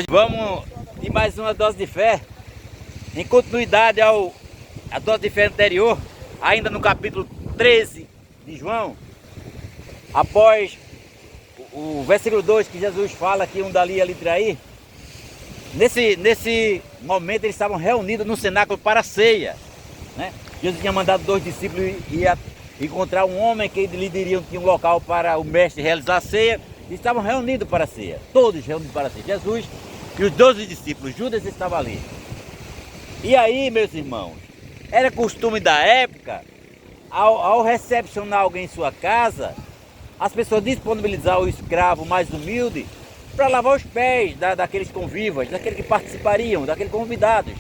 Vamos de mais uma dose de fé, em continuidade à dose de fé anterior, ainda no capítulo 13 de João, após o versículo 2 que Jesus fala que um dali ali trair. Nesse momento eles estavam reunidos no cenáculo para a ceia, né? Jesus tinha mandado 2 discípulos ir encontrar um homem que lhe diriam que tinha um local para o mestre realizar a ceia. E estavam reunidos para a ceia, todos reunidos para a ceia. Jesus e os 12 discípulos, Judas estava ali. E aí, meus irmãos, era costume da época, ao recepcionar alguém em sua casa, as pessoas disponibilizavam o escravo mais humilde para lavar os pés daqueles convivas, daqueles que participariam, daqueles convidados,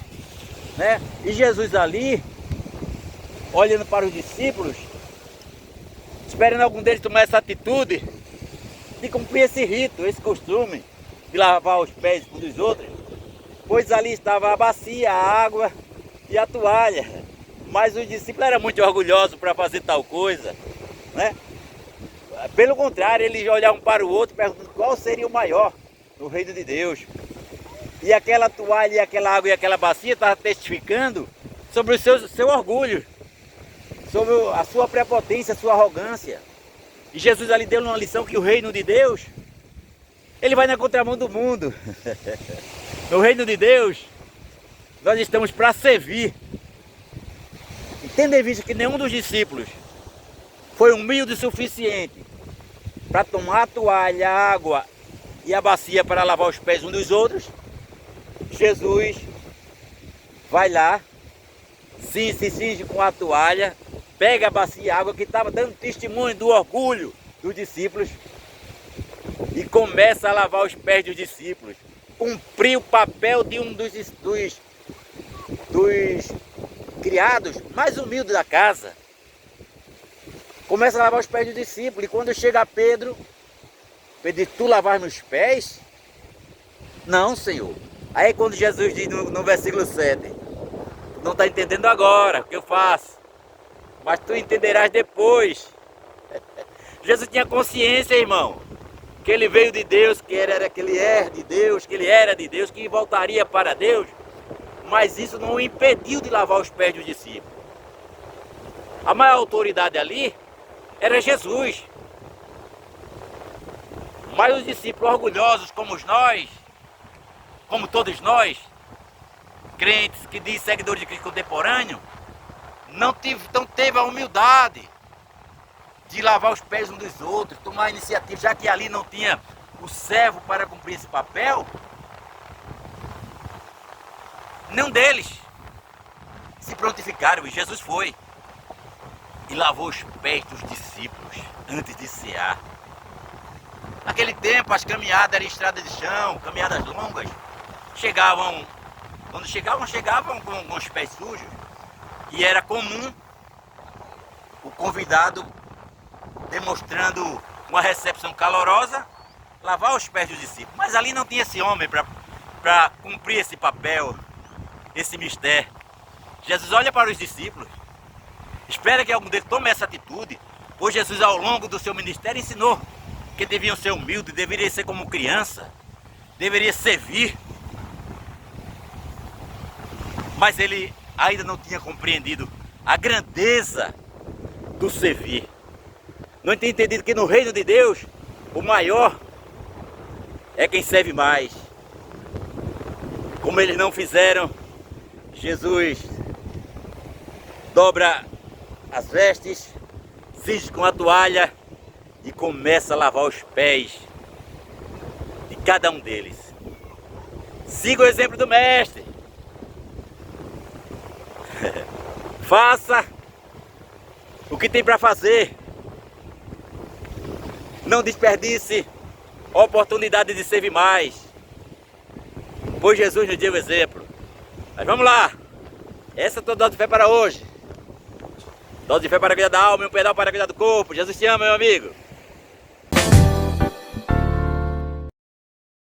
né? E Jesus ali, olhando para os discípulos, esperando algum deles tomar essa atitude de cumprir esse rito, esse costume de lavar os pés uns dos outros, pois ali estava a bacia, a água e a toalha. Mas os discípulos eram muito orgulhosos para fazer tal coisa, né? Pelo contrário, eles olhavam para o outro perguntando qual seria o maior no reino de Deus. E aquela toalha, e aquela água e aquela bacia estavam testificando sobre o seu orgulho, sobre a sua prepotência, a sua arrogância. E Jesus ali deu uma lição que o reino de Deus, ele vai na contramão do mundo. No reino de Deus, nós estamos para servir. E tendo em vista que nenhum dos discípulos foi humilde o suficiente para tomar a toalha, a água e a bacia para lavar os pés uns dos outros, Jesus vai lá, se cinge com a toalha, pega a bacia e a água que estava dando testemunho do orgulho dos discípulos e começa a lavar os pés dos discípulos. Cumprir o papel de um dos criados mais humildes da casa. Começa a lavar os pés dos discípulos. E quando chega Pedro diz: tu lavas meus pés? Não, Senhor. Aí quando Jesus diz no versículo 7, tu não está entendendo agora o que eu faço, mas tu entenderás depois. Jesus tinha consciência, irmão, que ele veio de Deus, que ele é de Deus, que ele era de Deus, que voltaria para Deus, mas isso não o impediu de lavar os pés dos discípulos. A maior autoridade ali era Jesus. Mas os discípulos orgulhosos como nós, como todos nós, crentes que dizem seguidores de Cristo contemporâneo, não teve a humildade de lavar os pés uns dos outros, tomar a iniciativa, já que ali não tinha o servo para cumprir esse papel. Nenhum deles se prontificaram e Jesus foi e lavou os pés dos discípulos antes de cear. Naquele tempo as caminhadas eram estrada de chão, caminhadas longas. Quando chegavam com os pés sujos. E era comum o convidado, demonstrando uma recepção calorosa, lavar os pés dos discípulos. Mas ali não tinha esse homem para cumprir esse papel, esse mistério. Jesus olha para os discípulos, espera que algum deles tome essa atitude, pois Jesus ao longo do seu ministério ensinou que deviam ser humildes, deveriam ser como criança, deveria servir. Mas ele ainda não tinha compreendido a grandeza do servir. Não tinha entendido que no reino de Deus, o maior é quem serve mais. Como eles não fizeram, Jesus dobra as vestes, cinge com a toalha e começa a lavar os pés de cada um deles. Siga o exemplo do mestre. Faça o que tem para fazer. Não desperdice a oportunidade de servir mais, pois Jesus nos deu o exemplo. Mas vamos lá. Essa é a tua dose de fé para hoje. Dose de fé para a vida da alma e um pedal para a vida do corpo. Jesus te ama, meu amigo.